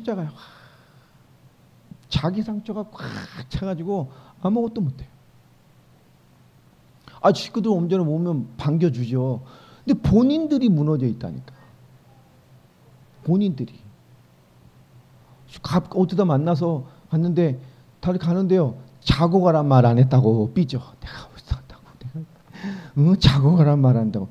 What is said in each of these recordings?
십자가에 자기 상처가 꽉 차가지고 아무것도 못해요. 식구들 온전히 오면 반겨주죠. 근데 본인들이 무너져 있다니까. 본인들이. 어쩌다 만나서 갔는데 다들 가는데요. 자고 가란 말 안 했다고 삐져. 내가 어디서 한다고. 내가 자고 가란 말 안 한다고.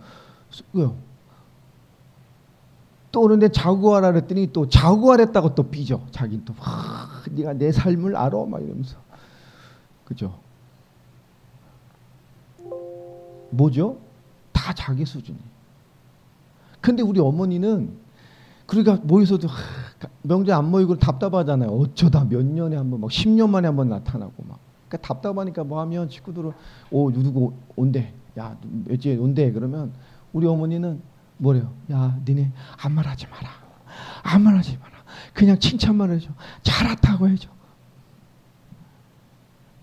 또 오는데 자고 가라 그랬더니 또 자고 가랬다고 또 삐져. 자기는 또 네가 내 삶을 알아? 막 이러면서. 그죠? 뭐죠? 다 자기 수준이에요. 근데 우리 어머니는 그러니까 모여서도 명절 안 모이고 답답하잖아요. 어쩌다 몇 년에 한 번, 막 10년 만에 한 번 나타나고 막. 그러니까 답답하니까 뭐 하면 친구들은 누구 온대. 야, 며칠 온대. 그러면 우리 어머니는 뭐래요? 야, 니네 아무 말 하지 마라. 아무 말 하지 마라. 그냥 칭찬만 해줘. 잘했다고 해줘.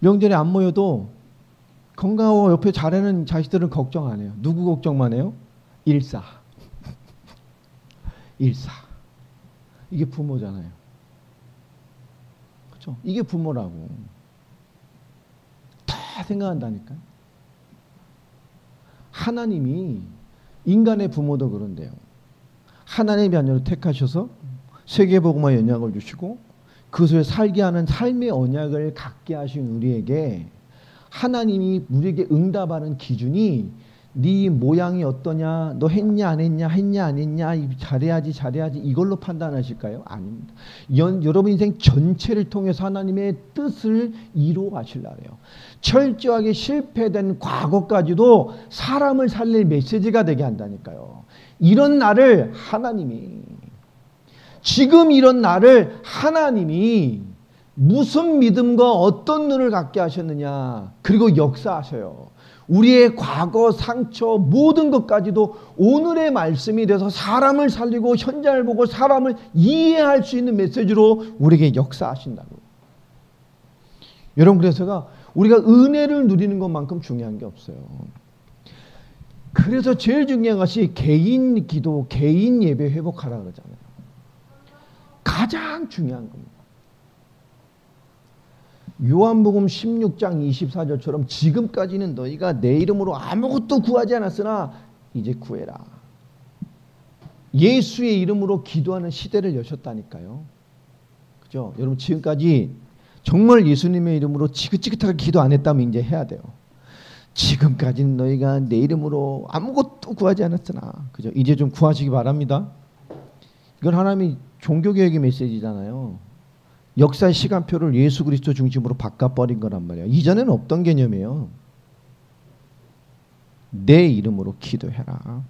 명절에 안 모여도 건강하고 옆에 잘하는 자식들은 걱정 안 해요. 누구 걱정만 해요? 일사. 일사. 이게 부모잖아요. 그렇죠? 이게 부모라고. 다 생각한다니까요. 하나님이 인간의 부모도 그런데요. 하나님의 자녀를 택하셔서 세계복음화 언약을 주시고 그 속에 살게 하는 삶의 언약을 갖게 하신 우리에게 하나님이 우리에게 응답하는 기준이 네 모양이 어떠냐, 너 했냐 안 했냐, 했냐 안 했냐, 잘해야지 이걸로 판단하실까요? 아닙니다. 여러분 인생 전체를 통해서 하나님의 뜻을 이루어 가시려래요. 철저하게 실패된 과거까지도 사람을 살릴 메시지가 되게 한다니까요. 이런 나를 하나님이, 지금 이런 나를 하나님이 무슨 믿음과 어떤 눈을 갖게 하셨느냐, 그리고 역사하셔요. 우리의 과거, 상처, 모든 것까지도 오늘의 말씀이 돼서 사람을 살리고 현장을 보고 사람을 이해할 수 있는 메시지로 우리에게 역사하신다고. 여러분, 그래서가 우리가 은혜를 누리는 것만큼 중요한 게 없어요. 그래서 제일 중요한 것이 개인 기도, 개인 예배 회복하라 그러잖아요. 가장 중요한 겁니다. 요한복음 16장 24절처럼 지금까지는 너희가 내 이름으로 아무것도 구하지 않았으나 이제 구해라. 예수의 이름으로 기도하는 시대를 여셨다니까요. 그죠? 여러분, 지금까지 정말 예수님의 이름으로 지긋지긋하게 기도 안 했다면 이제 해야 돼요. 지금까지는 너희가 내 이름으로 아무것도 구하지 않았으나, 그죠? 이제 좀 구하시기 바랍니다. 이건 하나님이 종교개혁의 메시지잖아요. 역사의 시간표를 예수 그리스도 중심으로 바꿔버린 거란 말이에요. 이전에는 없던 개념이에요. 내 이름으로 기도해라.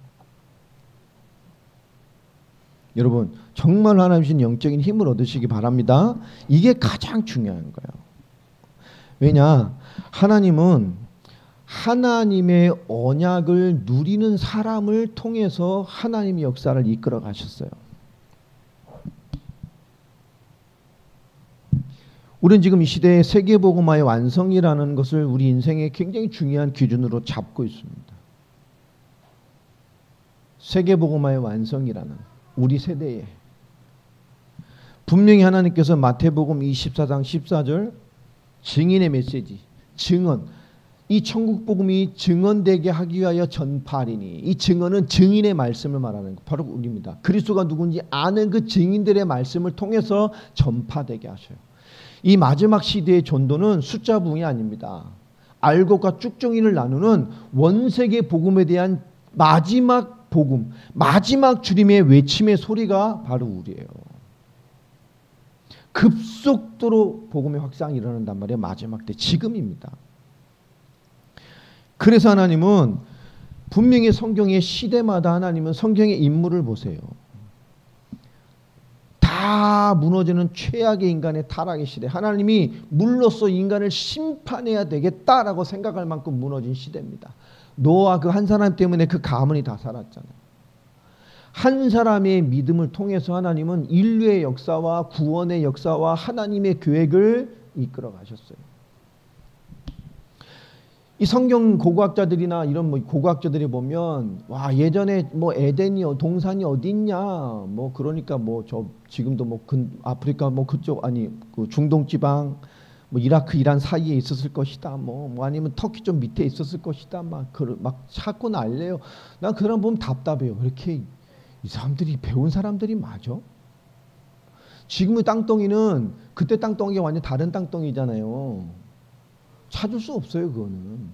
여러분, 정말 하나님 주신 영적인 힘을 얻으시기 바랍니다. 이게 가장 중요한 거예요. 왜냐? 하나님은 하나님의 언약을 누리는 사람을 통해서 하나님의 역사를 이끌어 가셨어요. 우리는 지금 이 시대에 세계복음화의 완성이라는 것을 우리 인생의 굉장히 중요한 기준으로 잡고 있습니다. 세계복음화의 완성이라는 우리 세대에 분명히 하나님께서 마태복음 24장 14절 증인의 메시지, 증언, 이 천국복음이 증언되게 하기 위하여 전파하리니, 이 증언은 증인의 말씀을 말하는 것, 바로 우리입니다. 그리스도가 누군지 아는 그 증인들의 말씀을 통해서 전파되게 하셔요. 이 마지막 시대의 전도는 숫자 부흥이 아닙니다. 알곡과 쭉정이를 나누는 원세계 복음에 대한 마지막 복음, 마지막 주님의 외침의 소리가 바로 우리예요. 급속도로 복음의 확산이 일어난단 말이에요. 마지막 때, 지금입니다. 그래서 하나님은 분명히 성경의 시대마다 하나님은 성경의 인물을 보세요. 다 무너지는 최악의 인간의 타락의 시대, 하나님이 물로써 인간을 심판해야 되겠다라고 생각할 만큼 무너진 시대입니다. 노아 그 한 사람 때문에 그 가문이 다 살았잖아요. 한 사람의 믿음을 통해서 하나님은 인류의 역사와 구원의 역사와 하나님의 계획을 이끌어 가셨어요. 이 성경 고고학자들이나 이런 뭐 고고학자들이 보면 와 예전에 뭐 에덴이 동산이 어디 있냐 뭐 그러니까 뭐 저 지금도 뭐 아프리카 뭐 그쪽 아니 그 중동 지방 뭐 이라크 이란 사이에 있었을 것이다 뭐 아니면 터키 좀 밑에 있었을 것이다 막 찾고 난래요. 난 그런 보면 답답해요. 그렇게 이 사람들이 배운 사람들이 맞아? 지금의 땅덩이는 그때 땅덩이가 완전 다른 땅덩이잖아요. 찾을 수 없어요. 그거는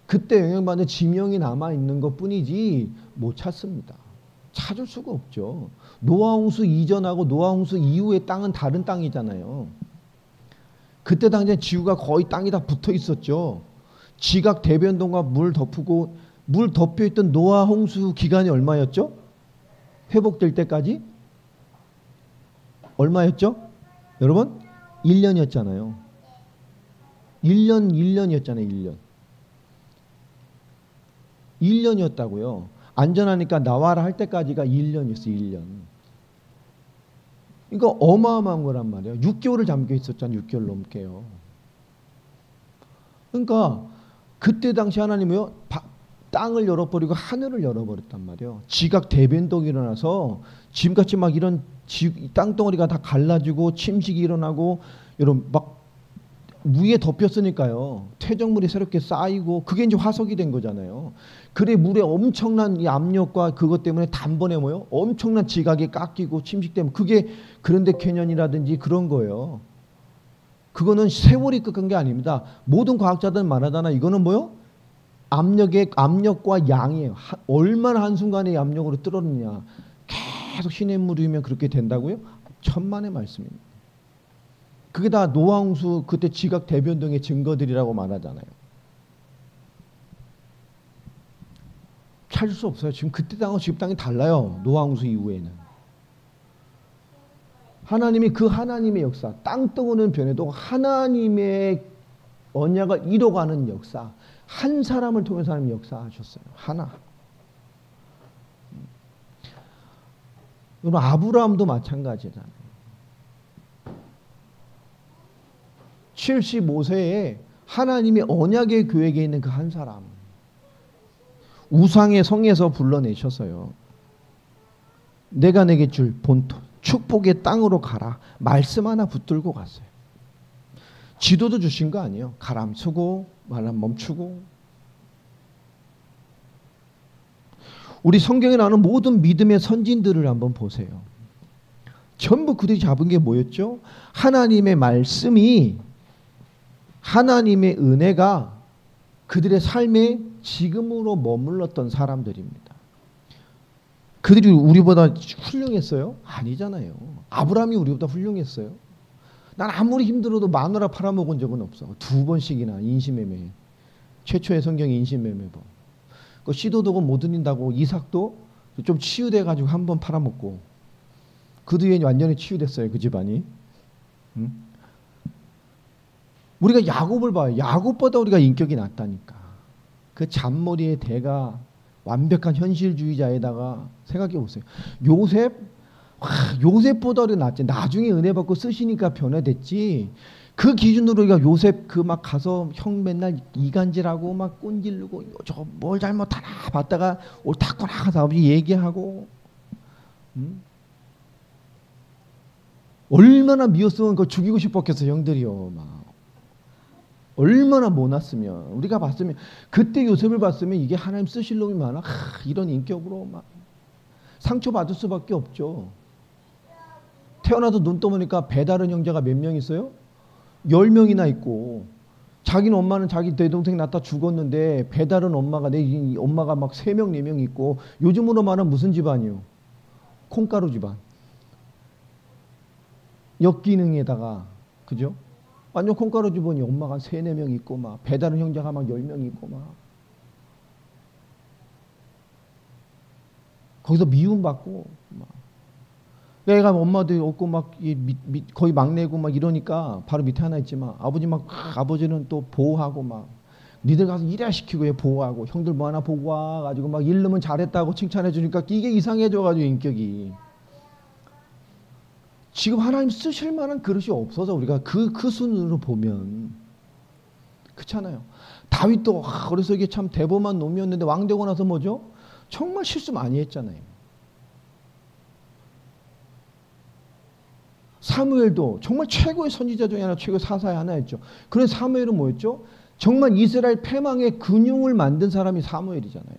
그때 영향받는 지명이 남아있는 것뿐이지 못 찾습니다. 찾을 수가 없죠. 노아홍수 이전하고 노아홍수 이후의 땅은 다른 땅이잖아요. 그때 당시에 지구가 거의 땅이 다 붙어 있었죠. 지각 대변동과 물 덮고 물 덮여있던 노아홍수 기간이 얼마였죠? 회복될 때까지 얼마였죠? 여러분 1년이었잖아요. 1년이었잖아요. 1년이었다고요. 안전하니까 나와라 할 때까지가 1년이었어요. 1년. 이거 어마어마한 거란 말이에요. 6개월을 잠겨 있었잖아요. 6개월 넘게요. 그러니까 그때 당시 하나님이요 땅을 열어버리고 하늘을 열어버렸단 말이에요. 지각 대변동이 일어나서 지금같이 막 이런 땅덩어리가 다 갈라지고 침식이 일어나고 이런 막 무에 덮였으니까요. 퇴적물이 새롭게 쌓이고 그게 이제 화석이 된 거잖아요. 그래 물에 엄청난 이 압력과 그것 때문에 단번에 뭐요? 엄청난 지각이 깎이고 침식되면 그게 그런데 캐년이라든지 그런 거예요. 그거는 세월이 깎은 게 아닙니다. 모든 과학자들은 말하잖아. 이거는 뭐요? 압력과 양이에요. 얼마나 한순간에 이 압력으로 뚫었느냐. 계속 시냇물이면 그렇게 된다고요? 천만의 말씀입니다. 그게 다 노아홍수 그때 지각 대변동의 증거들이라고 말하잖아요. 찾을 수 없어요. 지금 그때 땅하고 지금 땅이 달라요. 노아홍수 이후에는. 하나님이 그 하나님의 역사, 땅덩어리는 변해도 하나님의 언약을 이뤄가는 역사, 한 사람을 통해서 하나님이 역사하셨어요. 하나. 여러분 아브라함도 마찬가지잖아요. 75세에 하나님의 언약의 교회에 있는 그 한 사람 우상의 성에서 불러내셔서요. 내가 내게 줄 본토 축복의 땅으로 가라. 말씀 하나 붙들고 갔어요. 지도도 주신 거 아니에요. 가람 서고 말람 멈추고. 우리 성경에 나오는 모든 믿음의 선진들을 한번 보세요. 전부 그들이 잡은 게 뭐였죠? 하나님의 말씀이 하나님의 은혜가 그들의 삶에 지금으로 머물렀던 사람들입니다. 그들이 우리보다 훌륭했어요? 아니잖아요. 아브라함이 우리보다 훌륭했어요? 난 아무리 힘들어도 마누라 팔아먹은 적은 없어. 2번씩이나 인신매매. 최초의 성경 인신매매법. 그 시도도 못 드린다고 이삭도 좀 치유돼가지고 한 번 팔아먹고 그 뒤에 완전히 치유됐어요. 그 집안이. 응? 우리가 야곱을 봐요. 야곱보다 우리가 인격이 낮다니까. 그 잔머리의 대가 완벽한 현실주의자에다가 생각해 보세요. 요셉보다 우리가 낫지. 나중에 은혜 받고 쓰시니까 변화됐지. 그 기준으로 우리가 요셉 그 막 가서 형 맨날 이간질하고 막 꼰질르고 저 뭘 잘못하나 봤다가 옳다거나 가서 아버지 얘기하고 얼마나 미웠으면 그거 죽이고 싶었겠어 형들이요. 막 얼마나 못났으면 우리가 봤으면 그때 요셉을 봤으면 이게 하나님 쓰실 놈이 많아. 이런 인격으로 막 상처받을 수밖에 없죠. 태어나도 눈 떠보니까 배다른 형제가 몇 명 있어요? 10명이나 있고 자기는 엄마는 자기 대동생 낳다 죽었는데 배다른 엄마가 내 엄마가 막 3명 4명 있고 요즘으로 말하면 무슨 집안이요? 콩가루 집안. 역기능에다가 그죠? 완전 콩가루 집안이 엄마가 한 3, 4명 있고 막 배다른 형제가 막 10명 있고 막 거기서 미움받고 막 내가 엄마도 없고 막 거의 막내고 막 이러니까 바로 밑에 하나 있지만 아버지 막 아버지는 또 보호하고 막 니들 가서 일해야 시키고 보호하고 형들 뭐 하나 보고 와가지고 막 일르면 잘했다고 칭찬해 주니까 이게 이상해져가지고 인격이 지금 하나님 쓰실 만한 그릇이 없어서 우리가 그 순으로 보면 그렇잖아요. 다윗도 그래서 이게 참 대범한 놈이었는데 왕 되고 나서 뭐죠? 정말 실수 많이 했잖아요. 사무엘도 정말 최고의 선지자 중에 하나, 최고의 사사의 하나였죠. 그런 사무엘은 뭐였죠? 정말 이스라엘 패망의 근육을 만든 사람이 사무엘이잖아요.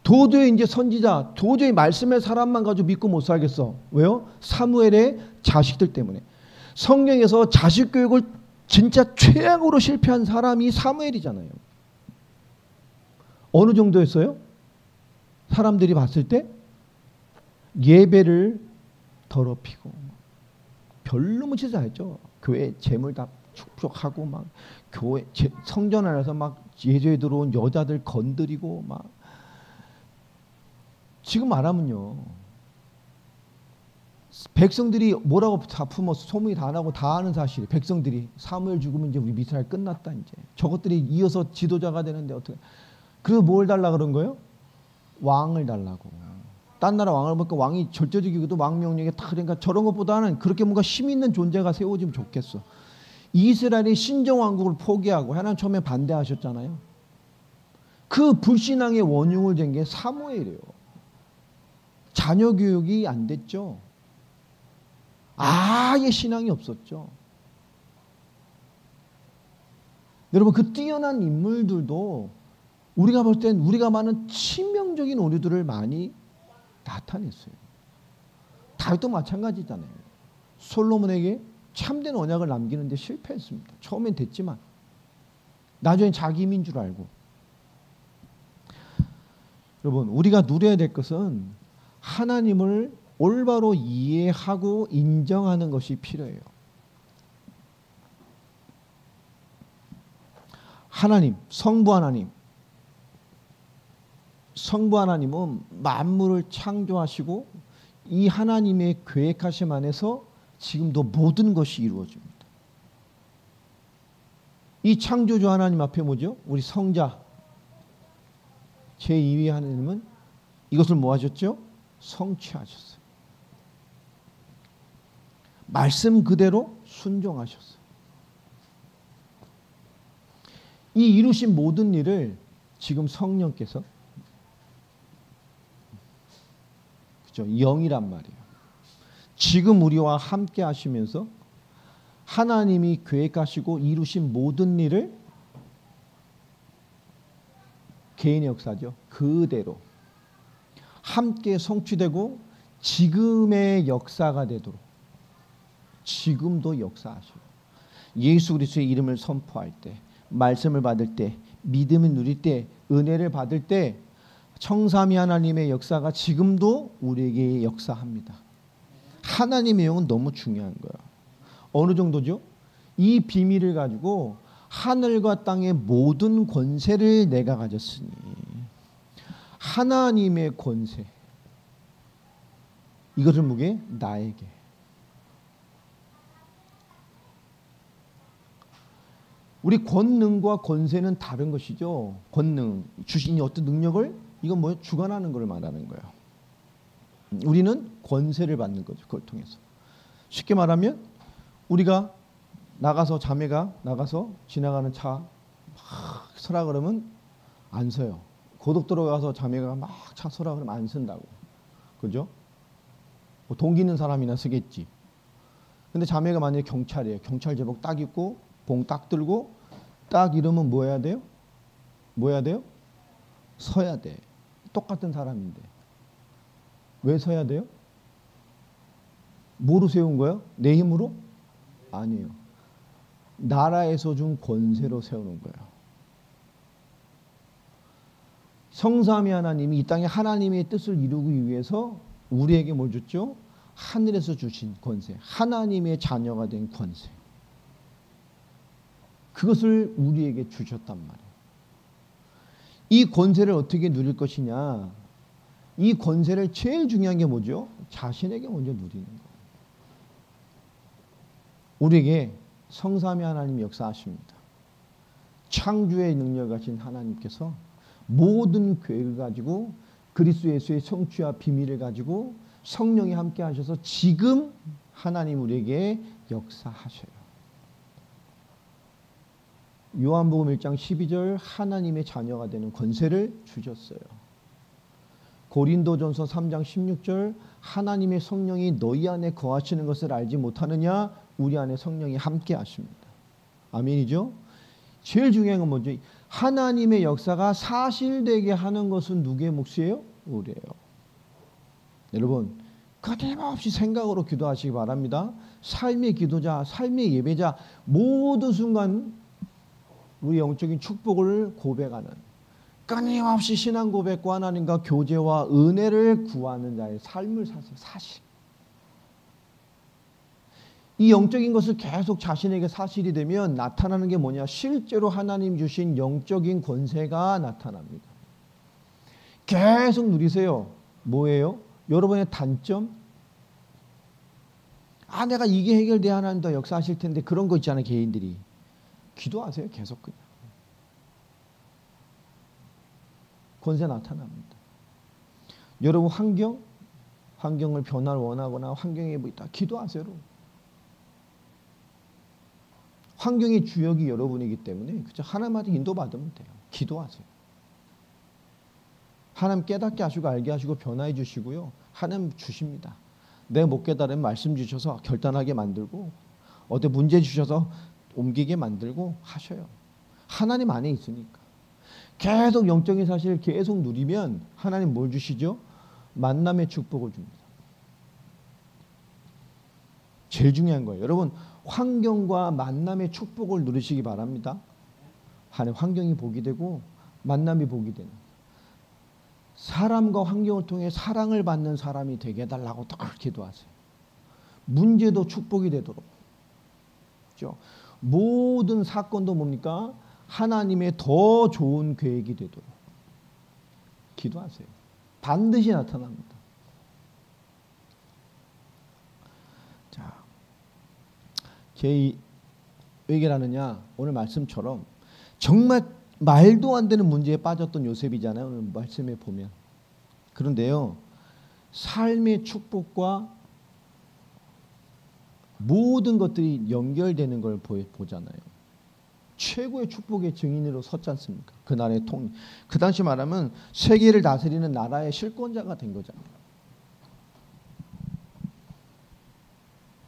도저히 이제 선지자, 도저히 말씀의 사람만 가지고 믿고 못 살겠어. 왜요? 사무엘의 자식들 때문에. 성경에서 자식 교육을 진짜 최악으로 실패한 사람이 사무엘이잖아요. 어느 정도였어요? 사람들이 봤을 때 예배를 더럽히고 별로 무지 잘했죠. 교회 재물 다 축복하고 막 교회 성전 안에서 막 예배에 들어온 여자들 건드리고 막 지금 말하면요. 백성들이 뭐라고 다 품어서 소문이 다 나고 다 아는 사실이 백성들이 사무엘 죽으면 이제 우리 이스라엘 끝났다 이제. 저것들이 이어서 지도자가 되는데 어떻게? 그래서 뭘 달라 그런 거예요? 왕을 달라고. 딴 나라 왕을 보니까 왕이 절대적이고도 왕명령에 다 그러니까 저런 것보다는 그렇게 뭔가 힘 있는 존재가 세워지면 좋겠어. 이스라엘이 신정왕국을 포기하고 하나님 처음에 반대하셨잖아요. 그 불신앙의 원흉을 댄 게 사무엘이에요. 자녀 교육이 안 됐죠. 아예 신앙이 없었죠. 여러분 그 뛰어난 인물들도 우리가 볼 땐 우리가 많은 치명적인 오류들을 많이 나타냈어요. 다윗도 마찬가지잖아요. 솔로몬에게 참된 언약을 남기는데 실패했습니다. 처음엔 됐지만 나중엔 자기 힘인 줄 알고. 여러분 우리가 누려야 될 것은 하나님을 올바로 이해하고 인정하는 것이 필요해요. 하나님, 성부 하나님은 만물을 창조하시고 이 하나님의 계획하심 안에서 지금도 모든 것이 이루어집니다. 이 창조주 하나님 앞에 뭐죠? 우리 성자 제2위 하나님은 이것을 뭐 하셨죠? 성취하셨어요. 말씀 그대로 순종하셨어요. 이 이루신 모든 일을 지금 성령께서 그죠? 영이란 말이에요. 지금 우리와 함께 하시면서 하나님이 계획하시고 이루신 모든 일을 개인의 역사죠. 그대로 함께 성취되고 지금의 역사가 되도록 지금도 역사하셔요. 예수 그리스도의 이름을 선포할 때, 말씀을 받을 때, 믿음을 누릴 때, 은혜를 받을 때 청삼위 하나님의 역사가 지금도 우리에게 역사합니다. 하나님의 영은 너무 중요한 거예요. 어느 정도죠? 이 비밀을 가지고 하늘과 땅의 모든 권세를 내가 가졌으니 하나님의 권세 이것을 묵게 나에게 우리 권능과 권세는 다른 것이죠. 권능 주신 어떤 능력을 이건 뭐예요? 주관하는 걸 말하는 거예요. 우리는 권세를 받는 거죠. 그걸 통해서 쉽게 말하면 우리가 나가서 자매가 나가서 지나가는 차 막 서라 그러면 안 서요. 고속도로 가서 자매가 막 차 서라 그러면 안 쓴다고. 그죠? 뭐 동기 있는 사람이나 쓰겠지. 근데 자매가 만약에 경찰이에요. 경찰 제복 딱 입고 봉 딱 들고 딱 이러면 뭐 해야 돼요? 뭐 해야 돼요? 서야 돼. 똑같은 사람인데. 왜 서야 돼요? 뭐로 세운 거예요? 내 힘으로? 아니에요. 나라에서 준 권세로 세우는 거예요. 성삼위 하나님이 이 땅에 하나님의 뜻을 이루기 위해서 우리에게 뭘 줬죠? 하늘에서 주신 권세, 하나님의 자녀가 된 권세. 그것을 우리에게 주셨단 말이에요. 이 권세를 어떻게 누릴 것이냐? 이 권세를 제일 중요한 게 뭐죠? 자신에게 먼저 누리는 거예요. 우리에게 성삼위 하나님이 역사하십니다. 창조의 능력을 가진 하나님께서 모든 계획을 가지고 그리스도 예수의 성취와 비밀을 가지고 성령이 함께 하셔서 지금 하나님 우리에게 역사하셔요. 요한복음 1장 12절 하나님의 자녀가 되는 권세를 주셨어요. 고린도전서 3장 16절 하나님의 성령이 너희 안에 거하시는 것을 알지 못하느냐? 우리 안에 성령이 함께 하십니다. 아멘이죠? 제일 중요한 건 뭐죠? 하나님의 역사가 사실되게 하는 것은 누구의 몫이에요? 우리예요. 여러분 끊임없이 생각으로 기도하시기 바랍니다. 삶의 기도자, 삶의 예배자 모든 순간 우리 영적인 축복을 고백하는 끊임없이 신앙 고백과 하나님과 교제와 은혜를 구하는 자의 삶을 사세요. 사실. 이 영적인 것을 계속 자신에게 사실이 되면 나타나는 게 뭐냐? 실제로 하나님 주신 영적인 권세가 나타납니다. 계속 누리세요. 뭐예요? 여러분의 단점? 내가 이게 해결돼야 하나님 더 역사하실 텐데 그런 거 있잖아요. 개인들이. 기도하세요. 계속 그냥. 권세 나타납니다. 여러분 환경을 변화를 원하거나 환경에 뭐 있다. 기도하세요. 환경의 주역이 여러분이기 때문에 그저 하나님한테 인도받으면 돼요. 기도하세요. 하나님 깨닫게 하시고 알게 하시고 변화해 주시고요. 하나님 주십니다. 내가 못 깨달으면 말씀 주셔서 결단하게 만들고 어디 문제 주셔서 옮기게 만들고 하셔요. 하나님 안에 있으니까. 계속 영적인 사실을 계속 누리면 하나님 뭘 주시죠? 만남의 축복을 줍니다. 제일 중요한 거예요. 여러분 환경과 만남의 축복을 누리시기 바랍니다. 환경이 복이 되고 만남이 복이 되는 사람과 환경을 통해 사랑을 받는 사람이 되게 해달라고 늘 기도하세요. 문제도 축복이 되도록. 그렇죠? 모든 사건도 뭡니까? 하나님의 더 좋은 계획이 되도록 기도하세요. 반드시 나타납니다. 자, 제 얘기를 하느냐? 오늘 말씀처럼 정말 말도 안 되는 문제에 빠졌던 요셉이잖아요. 오늘 말씀에 보면. 그런데요. 삶의 축복과 모든 것들이 연결되는 걸 보잖아요. 최고의 축복의 증인으로 섰지 않습니까? 그날의 그 당시 말하면 세계를 다스리는 나라의 실권자가 된 거잖아요.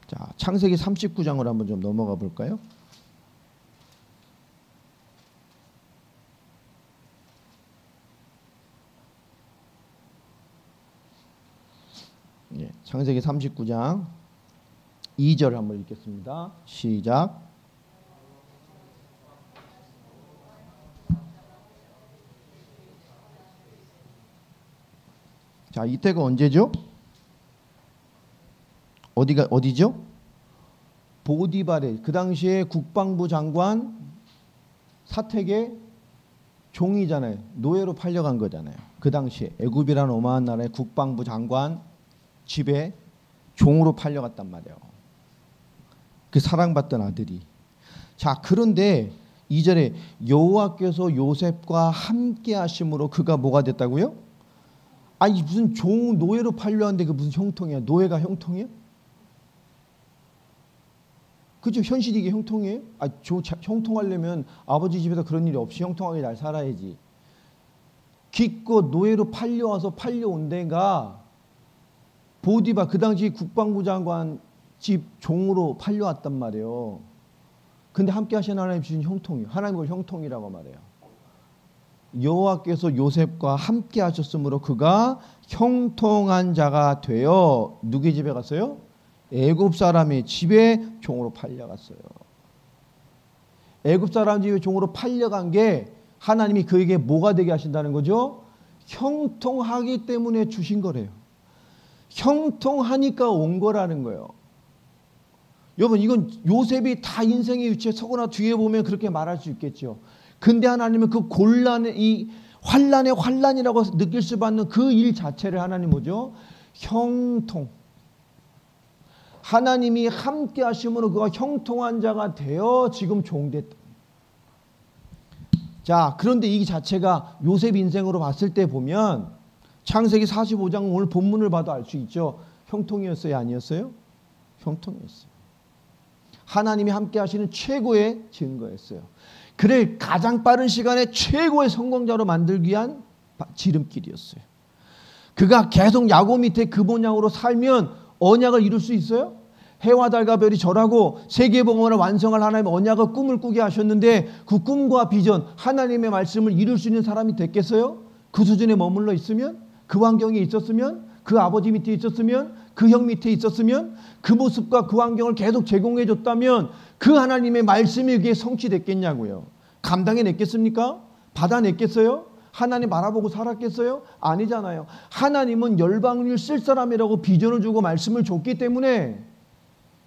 자, 창세기 39장으로 한번 좀 넘어가 볼까요? 예, 창세기 39장 2절 한번 읽겠습니다. 시작. 자, 이때가 언제죠? 어디죠? 보디발의 그 당시에 국방부 장관 사택의 종이잖아요. 노예로 팔려간 거잖아요. 그 당시에 애굽이라는 어마한 나라의 국방부 장관 집에 종으로 팔려갔단 말이에요. 그 사랑받던 아들이. 자, 그런데 2절에 여호와께서 요셉과 함께 하심으로 그가 뭐가 됐다고요? 아니 무슨 종 노예로 팔려왔는데 그 무슨 형통이야? 노예가 형통이야? 그죠? 현실이 이게 형통이에요? 형통하려면 아버지 집에서 그런 일이 없이 형통하게 잘 살아야지. 기껏 노예로 팔려와서 팔려온 데가 보디바 그 당시 국방부 장관 집 종으로 팔려왔단 말이에요. 근데 함께 하신 하나님 주신 형통이에요. 하나님 걸 형통이라고 말해요. 여호와께서 요셉과 함께 하셨으므로 그가 형통한 자가 되어 누구의 집에 갔어요? 애굽 사람의 집에 종으로 팔려갔어요. 애굽 사람 집에 종으로 팔려간 게 하나님이 그에게 뭐가 되게 하신다는 거죠? 형통하기 때문에 주신 거래요. 형통하니까 온 거라는 거예요. 여러분 이건 요셉이 다 인생의 위치에 서거나 뒤에 보면 그렇게 말할 수 있겠죠. 근데 하나님은 그 곤란의 이 환란의 환란이라고 느낄 수 받는 그 일 자체를 하나님 뭐죠? 형통. 하나님이 함께 하심으로 그가 형통한 자가 되어 지금 종됐다. 자, 그런데 이 자체가 요셉 인생으로 봤을 때 보면 창세기 45장 오늘 본문을 봐도 알 수 있죠. 형통이었어요? 아니었어요? 형통이었어요. 하나님이 함께 하시는 최고의 증거였어요. 그를 가장 빠른 시간에 최고의 성공자로 만들기 위한 지름길이었어요. 그가 계속 야곱 밑에 그 본향으로 살면 언약을 이룰 수 있어요? 해와 달과 별이 절하고 세계복음을 완성할 하나님의 언약을 꿈을 꾸게 하셨는데 그 꿈과 비전, 하나님의 말씀을 이룰 수 있는 사람이 됐겠어요? 그 수준에 머물러 있으면, 그 환경에 있었으면, 그 아버지 밑에 있었으면, 그 형 밑에 있었으면, 그 모습과 그 환경을 계속 제공해 줬다면 그 하나님의 말씀이 그게 성취됐겠냐고요. 감당해냈겠습니까? 받아냈겠어요? 하나님 바라보고 살았겠어요? 아니잖아요. 하나님은 열방을 쓸 사람이라고 비전을 주고 말씀을 줬기 때문에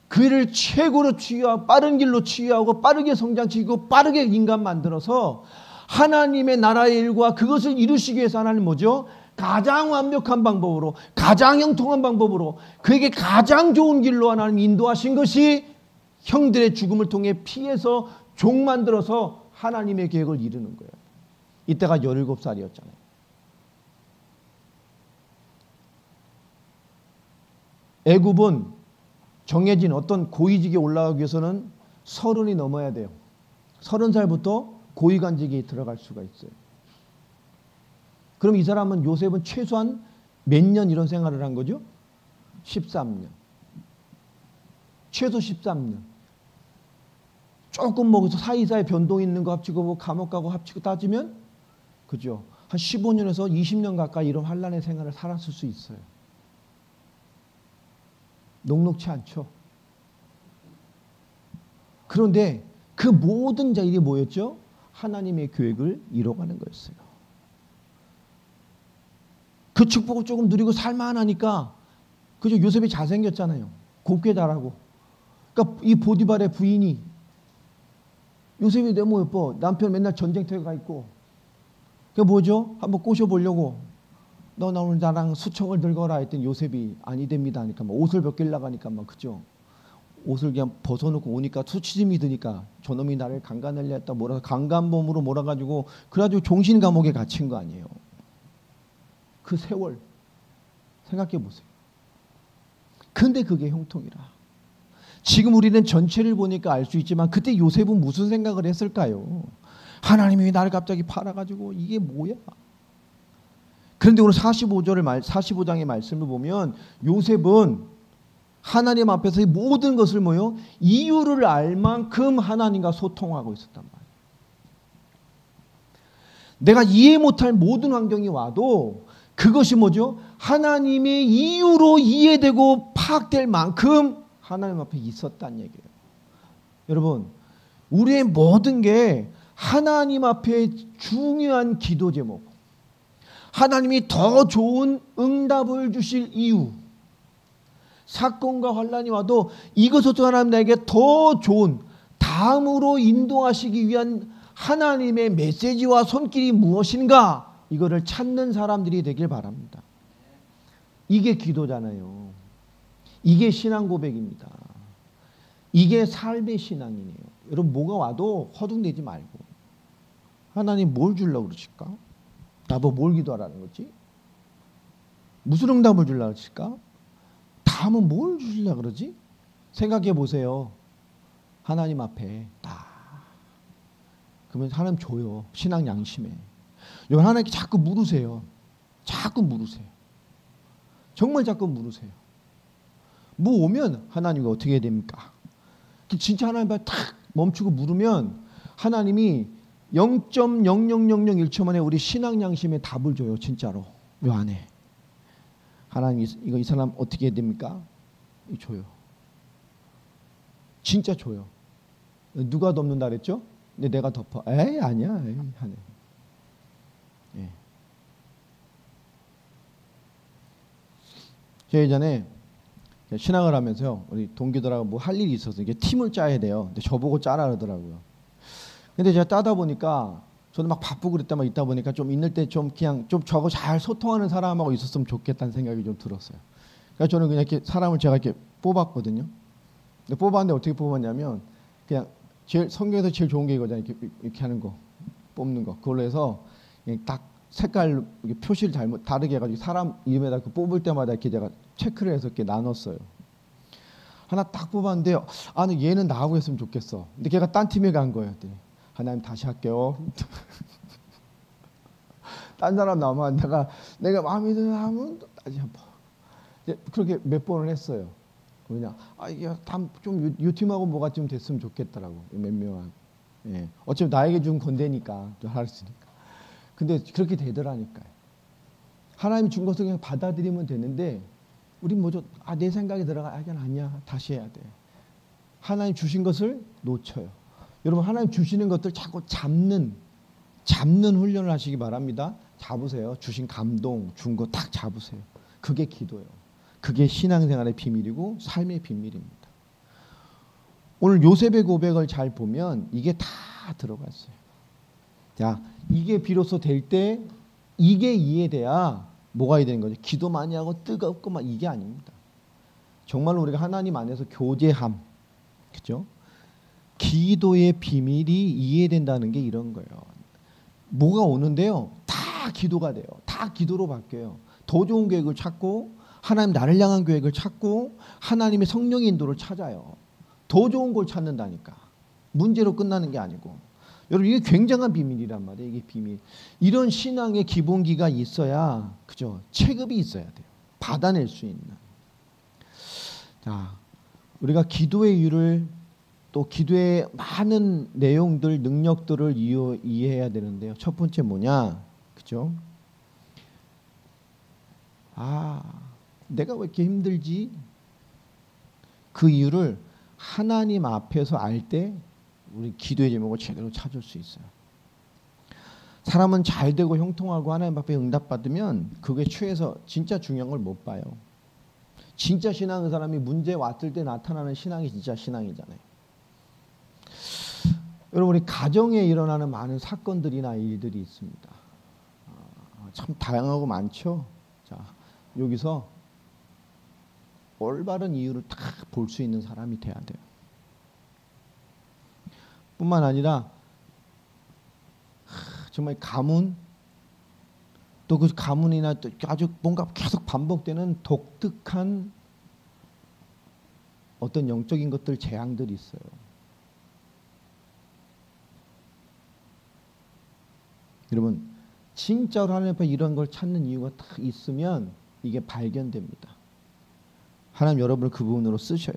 그를 최고로 치유하고 빠른 길로 치유하고 빠르게 성장시키고 빠르게 인간 만들어서 하나님의 나라의 일과 그것을 이루시기 위해서 하나님 뭐죠? 가장 완벽한 방법으로, 가장 형통한 방법으로, 그에게 가장 좋은 길로 하나님 인도하신 것이 형들의 죽음을 통해 피해서 종 만들어서 하나님의 계획을 이루는 거예요. 이때가 17살이었잖아요. 애굽은 정해진 어떤 고위직에 올라가기 위해서는 30이 넘어야 돼요. 30살부터 고위관직에 들어갈 수가 있어요. 그럼 이 사람은 요셉은 최소한 몇 년 이런 생활을 한 거죠? 13년. 최소 13년. 조금 뭐 사이사이 변동 있는 거 합치고 뭐 감옥 가고 합치고 따지면 그죠? 한 15년에서 20년 가까이 이런 환란의 생활을 살았을 수 있어요. 녹록치 않죠. 그런데 그 모든 자들이 뭐였죠? 하나님의 계획을 이뤄가는 거였어요. 그 축복을 조금 누리고 살만하니까 그죠? 요셉이 잘생겼잖아요. 곱게 자라고. 그러니까 이 보디발의 부인이 요셉이 너무 예뻐. 남편 맨날 전쟁터에 가 있고. 그게 뭐죠? 한번 꼬셔보려고. 너 오늘 나랑 수청을 들거라 했더니 요셉이 아니 됩니다 하니까 막 옷을 벗기려고 하니까 막 그죠? 옷을 그냥 벗어놓고 오니까 수치심이 드니까 저놈이 나를 강간하려 했다 강간범으로 몰아가지고 그래가지고 종신 감옥에 갇힌 거 아니에요. 그 세월 생각해 보세요. 근데 그게 형통이라. 지금 우리는 전체를 보니까 알 수 있지만 그때 요셉은 무슨 생각을 했을까요? 하나님이 나를 갑자기 팔아가지고 이게 뭐야? 그런데 오늘 45장의 말씀을 보면 요셉은 하나님 앞에서 이 모든 것을 뭐요? 이유를 알 만큼 하나님과 소통하고 있었단 말이에요. 내가 이해 못할 모든 환경이 와도 그것이 뭐죠? 하나님의 이유로 이해되고 파악될 만큼 하나님 앞에 있었다는 얘기예요. 여러분, 우리의 모든 게 하나님 앞에 중요한 기도 제목, 하나님이 더 좋은 응답을 주실 이유, 사건과 환란이 와도 이것으로 하나님 나에게 더 좋은 다음으로 인도하시기 위한 하나님의 메시지와 손길이 무엇인가, 이거를 찾는 사람들이 되길 바랍니다. 이게 기도잖아요. 이게 신앙 고백입니다. 이게 삶의 신앙이네요. 여러분, 뭐가 와도 허둥대지 말고 하나님 뭘 주려고 그러실까? 나보고 뭘 기도하라는 거지? 무슨 응답을 주려고 그러실까? 다음은 뭘 주시려고 그러지? 생각해 보세요. 하나님 앞에 딱 그러면 하나님 줘요. 신앙 양심에. 여러분, 하나님께 자꾸 물으세요. 자꾸 물으세요. 정말 자꾸 물으세요. 뭐 오면 하나님 어떻게 해야 됩니까? 진짜 하나님 앞에 탁 멈추고 물으면 하나님이 0.00001초 만에 우리 신앙 양심에 답을 줘요. 진짜로. 요 안에. 하나님 이거 이 사람 어떻게 해야 됩니까? 줘요. 진짜 줘요. 누가 덮는다 그랬죠? 근데 내가 덮어. 에이 아니야. 에이, 하네. 예. 제가 예전에 신앙을 하면서요, 우리 동기들하고 뭐 할 일이 있어서 이게 팀을 짜야 돼요. 근데 저보고 짜라 그러더라고요. 근데 제가 짜다 보니까 저는 막 바쁘고 그랬다만 있다 보니까 좀 있는 때 좀 그냥 좀 저하고 잘 소통하는 사람하고 있었으면 좋겠다는 생각이 좀 들었어요. 그래서 저는 그냥 이렇게 사람을 제가 이렇게 뽑았거든요. 근데 뽑았는데 어떻게 뽑았냐면 그냥 제일 성경에서 제일 좋은 게 이거잖아요. 이렇게 하는 거, 뽑는 거. 그걸로 해서 그냥 딱 색깔 표시를 잘못 다르게 해가지고 사람 이름에다 뽑을 때마다 이렇게 제가 체크를 해서 이렇게 나눴어요. 하나 딱 뽑았는데 아, 얘는 나하고 했으면 좋겠어. 근데 걔가 딴 팀에 간 거예요. 하나님 다시 할게요. 딴 사람 나오면 내가 마음에 드는 사람은 다시 한번. 그렇게 몇 번을 했어요. 그냥 이게 좀 요 팀하고 뭐가 좀 됐으면 좋겠더라고. 몇 명하고. 예. 어차피 나에게 준 건데니까 또 할 수 있으니까. 근데 그렇게 되더라니까요. 하나님 준 것을 그냥 받아들이면 되는데 우리 뭐죠? 내 생각이 들어가. 이건 아니야. 다시 해야 돼. 하나님 주신 것을 놓쳐요. 여러분 하나님 주시는 것들 자꾸 잡는 훈련을 하시기 바랍니다. 잡으세요. 주신 감동, 준 거 딱 잡으세요. 그게 기도예요. 그게 신앙생활의 비밀이고 삶의 비밀입니다. 오늘 요셉의 고백을 잘 보면 이게 다 들어가 있어요. 자, 이게 비로소 될 때 이게 이해돼야 뭐가 되는 거죠? 기도 많이 하고 뜨겁고 막 이게 아닙니다. 정말로 우리가 하나님 안에서 교제함, 그죠? 기도의 비밀이 이해된다는 게 이런 거예요. 뭐가 오는데요? 다 기도가 돼요. 다 기도로 바뀌어요. 더 좋은 계획을 찾고 하나님 나를 향한 계획을 찾고 하나님의 성령의 인도를 찾아요. 더 좋은 걸 찾는다니까. 문제로 끝나는 게 아니고. 여러분 이게 굉장한 비밀이란 말이에요. 이게 비밀. 이런 신앙의 기본기가 있어야 그죠? 체급이 있어야 돼요. 받아낼 수 있는. 자, 우리가 기도의 이유를 또 기도의 많은 내용들, 능력들을 이해해야 되는데요. 첫 번째 뭐냐? 그죠? 내가 왜 이렇게 힘들지? 그 이유를 하나님 앞에서 알 때 우리 기도의 제목을 제대로 찾을 수 있어요. 사람은 잘 되고 형통하고 하나님 앞에 응답받으면 그게 최에서 진짜 중요한 걸 못 봐요. 진짜 신앙은 사람이 문제 왔을 때 나타나는 신앙이 진짜 신앙이잖아요. 여러분 우리 가정에 일어나는 많은 사건들이나 일들이 있습니다. 참 다양하고 많죠. 자, 여기서 올바른 이유를 딱 볼 수 있는 사람이 돼야 돼요. 뿐만 아니라 정말 가문 또 그 가문이나 또 아주 뭔가 계속 반복되는 독특한 어떤 영적인 것들 재앙들이 있어요. 여러분 진짜로 하나님 앞에 이런 걸 찾는 이유가 딱 있으면 이게 발견됩니다. 하나님 여러분을 그 부분으로 쓰셔요.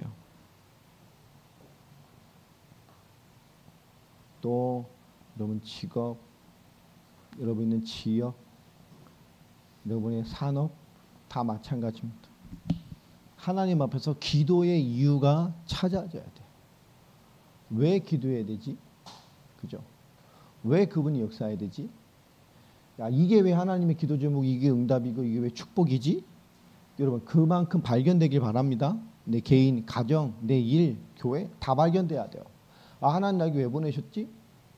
또 여러분 직업, 여러분 있는 지역, 여러분의 산업 다 마찬가지입니다. 하나님 앞에서 기도의 이유가 찾아져야 돼요. 왜 기도해야 되지? 그죠? 왜 그분이 역사해야 되지? 이게 왜 하나님의 기도 제목이 이게 응답이고 이게 왜 축복이지? 여러분 그만큼 발견되길 바랍니다. 내 개인, 가정, 내 일, 교회 다 발견돼야 돼요. 하나님 나에게 왜 보내셨지?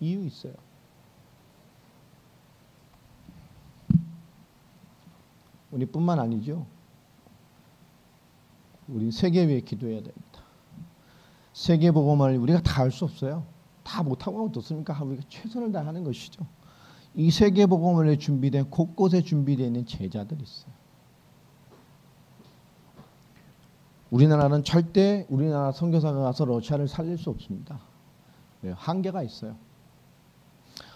이유 있어요. 우리뿐만 아니죠. 우리 세계 위해 기도해야 됩니다. 세계 복음을 우리가 다 할 수 없어요. 다 못하고 어떻습니까? 우리가 최선을 다하는 것이죠. 이 세계 복음을 준비된 곳곳에 준비되어 있는 제자들이 있어요. 우리나라는 절대 우리나라 선교사가 가서 러시아를 살릴 수 없습니다. 한계가 있어요.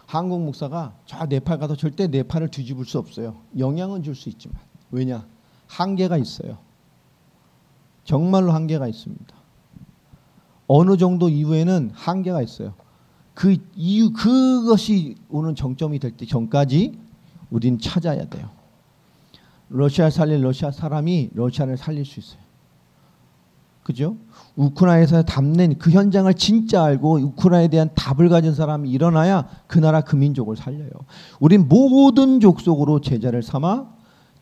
한국 목사가 저 네팔 가서 절대 네팔을 뒤집을 수 없어요. 영향은 줄 수 있지만 왜냐? 한계가 있어요. 정말로 한계가 있습니다. 어느 정도 이후에는 한계가 있어요. 그 이유 그것이 오는 정점이 될 때 전까지 우린 찾아야 돼요. 러시아를 살릴 러시아 사람이 러시아를 살릴 수 있어요. 그죠? 우크라이나에서 답낸 그 현장을 진짜 알고 우크라이나에 대한 답을 가진 사람이 일어나야 그 나라 그 민족을 살려요. 우린 모든 족속으로 제자를 삼아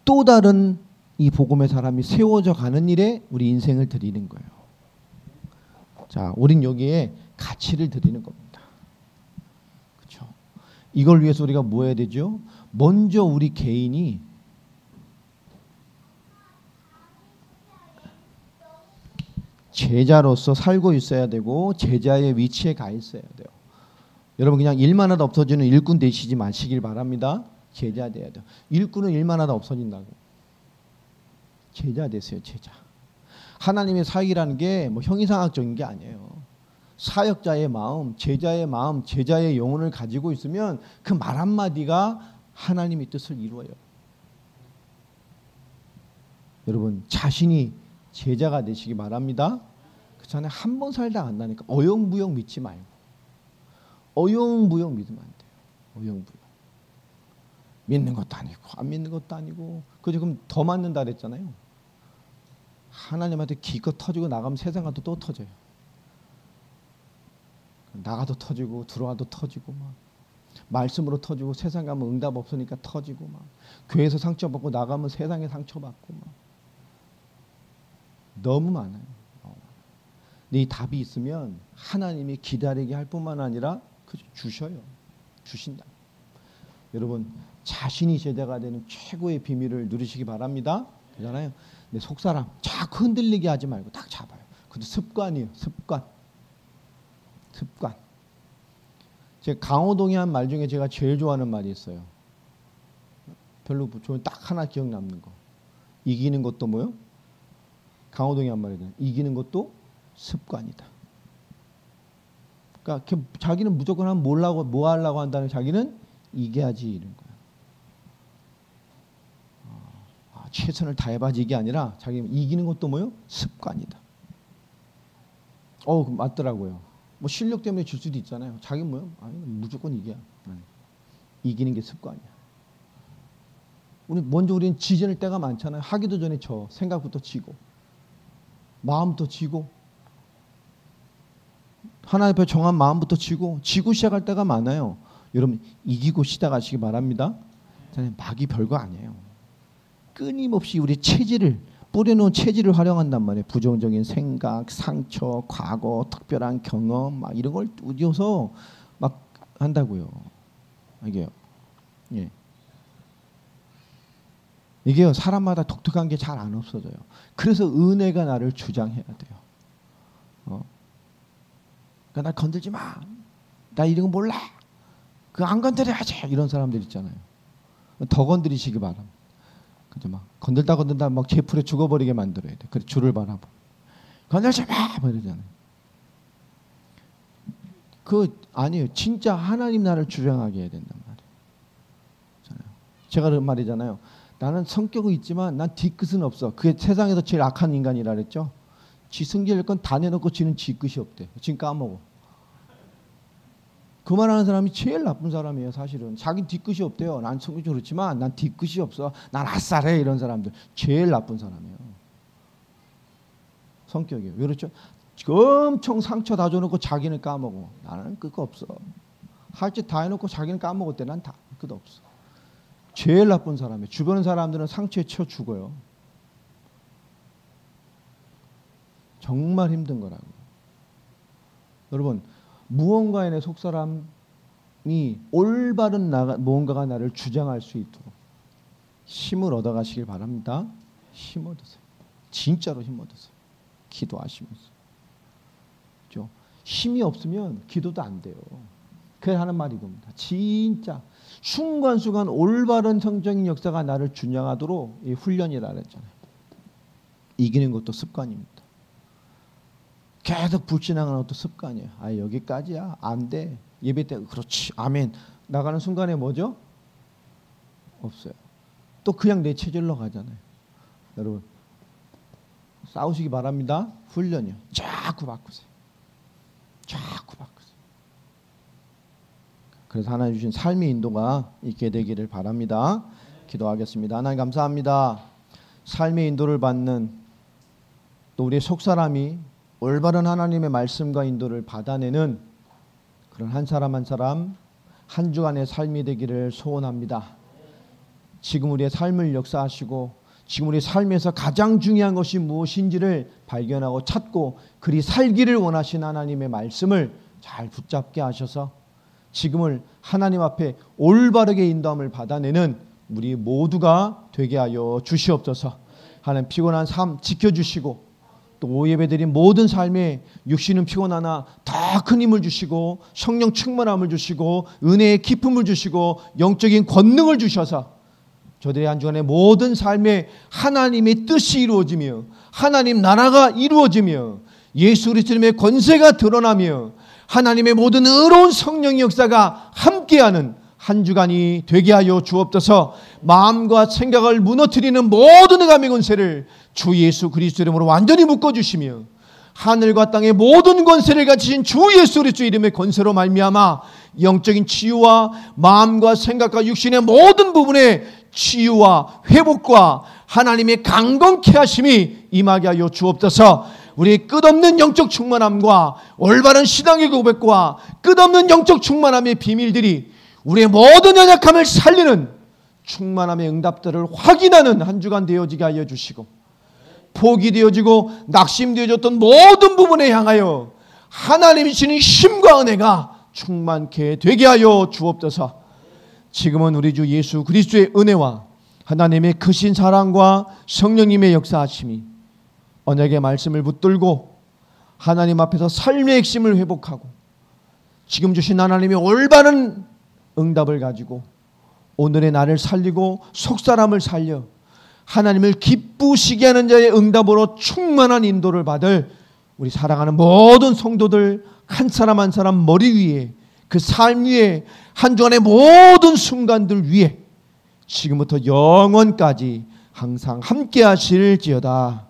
또 다른 이 복음의 사람이 세워져 가는 일에 우리 인생을 드리는 거예요. 자, 우린 여기에 가치를 드리는 겁니다. 그렇죠? 이걸 위해서 우리가 뭐 해야 되죠? 먼저 우리 개인이 제자로서 살고 있어야 되고 제자의 위치에 가 있어야 돼요. 여러분 그냥 일만 하다 없어지는 일꾼 되시지 마시길 바랍니다. 제자 돼야 돼요. 일꾼은 일만 하다 없어진다고. 제자 되세요. 제자. 하나님의 사역이라는 게 뭐 형이상학적인 게 아니에요. 사역자의 마음, 제자의 마음, 제자의 영혼을 가지고 있으면 그 말 한마디가 하나님의 뜻을 이루어요. 여러분 자신이 제자가 되시기 바랍니다. 그 전에 한 번 살다 안다니까 어영부영 믿지 말고 어영부영 믿으면 안 돼요. 어영부영 믿는 것도 아니고 안 믿는 것도 아니고 그죠? 그럼 더 맞는다 그랬잖아요. 하나님한테 기껏 터지고 나가면 세상 가도 또 터져요. 나가도 터지고 들어와도 터지고 막 말씀으로 터지고 세상 가면 응답 없으니까 터지고 막 교회에서 상처받고 나가면 세상에 상처받고 막 너무 많아요. 근데 이 답이 있으면 하나님이 기다리게 할 뿐만 아니라 주셔요. 주신다. 여러분 자신이 제자가 되는 최고의 비밀을 누리시기 바랍니다. 그잖아요. 내 속사람 자꾸 흔들리게 하지 말고 딱 잡아요. 그것도 습관이에요. 습관. 제가 강호동이 한 말 중에 제가 제일 좋아하는 말이 있어요. 별로 좋은 딱 하나 기억 남는 거. 이기는 것도 뭐요? 강호동이 한 말이잖아요. 이기는 것도 습관이다. 그러니까 자기는 무조건 하면 뭐 하려고 한다는 자기는 이겨야지 이런 거야. 최선을 다해봐야지 이게 아니라 자기는 이기는 것도 뭐요? 습관이다. 맞더라고요. 뭐 실력 때문에 질 수도 있잖아요. 자기는 뭐요? 아니 무조건 이겨야. 이기는 게 습관이야. 우리는 지질 때가 많잖아요. 하기도 전에 생각부터 지고 마음부터 지고 하나님 앞에 정한 마음부터 지고 시작할 때가 많아요. 여러분 이기고 시작하시기 바랍니다. 막이 별거 아니에요. 끊임없이 우리 체질을 뿌려놓은 체질을 활용한단 말이에요. 부정적인 생각, 상처, 과거, 특별한 경험 막 이런 걸 우려서 막 한다고요. 이게요. 예. 이게요. 사람마다 독특한 게 잘 안 없어져요. 그래서 은혜가 나를 주장해야 돼요. 그러니까 날 건들지 마. 나 이런 거 몰라. 그 안 건드려야지. 이런 사람들 있잖아요. 더 건드리시기 바랍니다. 그죠? 막 건들다 막 제풀에 죽어버리게 만들어야 돼. 그래 줄을 바라보. 건들지 마. 뭐 이러잖아요. 아니에요. 진짜 하나님 나를 주장하게 해야 된단 말이에요. 제가 그런 말이잖아요. 나는 성격은 있지만 난 뒤끝은 없어. 그게 세상에서 제일 악한 인간이라 그랬죠. 지 승질일 건 다 내놓고 지는 뒤끝이 없대. 지금 까먹어. 그 말하는 사람이 제일 나쁜 사람이에요. 사실은 자기 뒤끝이 없대요. 난 성격이 그렇지만 난 뒤끝이 없어. 난 아싸래. 이런 사람들 제일 나쁜 사람이에요. 성격이에요. 왜 그렇죠? 엄청 상처 다 줘놓고 자기는 까먹어. 나는 끝 없어. 할 짓 다 해놓고 자기는 까먹었대. 난 다 끝 없어. 제일 나쁜 사람이에요. 주변 사람들은 상처에 쳐 죽어요. 정말 힘든 거라고. 여러분 무언가에 내 속사람이 올바른 무언가가 나를 주장할 수 있도록 힘을 얻어가시길 바랍니다. 힘 얻으세요. 진짜로 힘 얻으세요. 기도하시면서. 그렇죠? 힘이 없으면 기도도 안 돼요. 그래서 하는 말이 이겁니다. 진짜 순간순간 올바른 성적인 역사가 나를 준양하도록 이 훈련이라 그랬잖아요. 이기는 것도 습관입니다. 계속 불신앙하는 것도 습관이에요. 여기까지야. 안 돼. 예배 때 그렇지. 아멘. 나가는 순간에 뭐죠? 없어요. 또 그냥 내 체질로 가잖아요. 여러분 싸우시기 바랍니다. 훈련이요. 자꾸 바꾸세요. 자꾸 바꾸세요. 그래서 하나님 주신 삶의 인도가 있게 되기를 바랍니다. 기도하겠습니다. 하나님 감사합니다. 삶의 인도를 받는 또 우리의 속사람이 올바른 하나님의 말씀과 인도를 받아내는 그런 한 사람 한 사람 한 주간의 삶이 되기를 소원합니다. 지금 우리의 삶을 역사하시고 지금 우리 삶에서 가장 중요한 것이 무엇인지를 발견하고 찾고 그리 살기를 원하신 하나님의 말씀을 잘 붙잡게 하셔서 지금을 하나님 앞에 올바르게 인도함을 받아내는 우리 모두가 되게 하여 주시옵소서. 하나님 피곤한 삶 지켜주시고 또 오예배드린 모든 삶에 육신은 피곤하나 더 큰 힘을 주시고 성령 충만함을 주시고 은혜의 기쁨을 주시고 영적인 권능을 주셔서 저들의 한 주간의 모든 삶에 하나님의 뜻이 이루어지며 하나님 나라가 이루어지며 예수 그리스도의 권세가 드러나며 하나님의 모든 의로운 성령의 역사가 함께하는 한 주간이 되게 하여 주옵소서. 마음과 생각을 무너뜨리는 모든 흑암의 권세를 주 예수 그리스도 이름으로 완전히 묶어주시며 하늘과 땅의 모든 권세를 가지신 주 예수 그리스도 이름의 권세로 말미암아 영적인 치유와 마음과 생각과 육신의 모든 부분의 치유와 회복과 하나님의 강건케 하심이 임하게 하여 주옵소서. 우리의 끝없는 영적 충만함과 올바른 신앙의 고백과 끝없는 영적 충만함의 비밀들이 우리의 모든 연약함을 살리는 충만함의 응답들을 확인하는 한 주간 되어지게 하여 주시고, 포기 되어지고 낙심되어졌던 모든 부분에 향하여 하나님이 주시는 힘과 은혜가 충만케 되게 하여 주옵소서. 지금은 우리 주 예수 그리스도의 은혜와 하나님의 크신 사랑과 성령님의 역사하심이 언약의 말씀을 붙들고 하나님 앞에서 삶의 핵심을 회복하고 지금 주신 하나님의 올바른 응답을 가지고 오늘의 나를 살리고 속사람을 살려 하나님을 기쁘시게 하는 자의 응답으로 충만한 인도를 받을 우리 사랑하는 모든 성도들 한 사람 한 사람 머리 위에, 그 삶 위에, 한 주간의 모든 순간들 위에 지금부터 영원까지 항상 함께 하실지어다.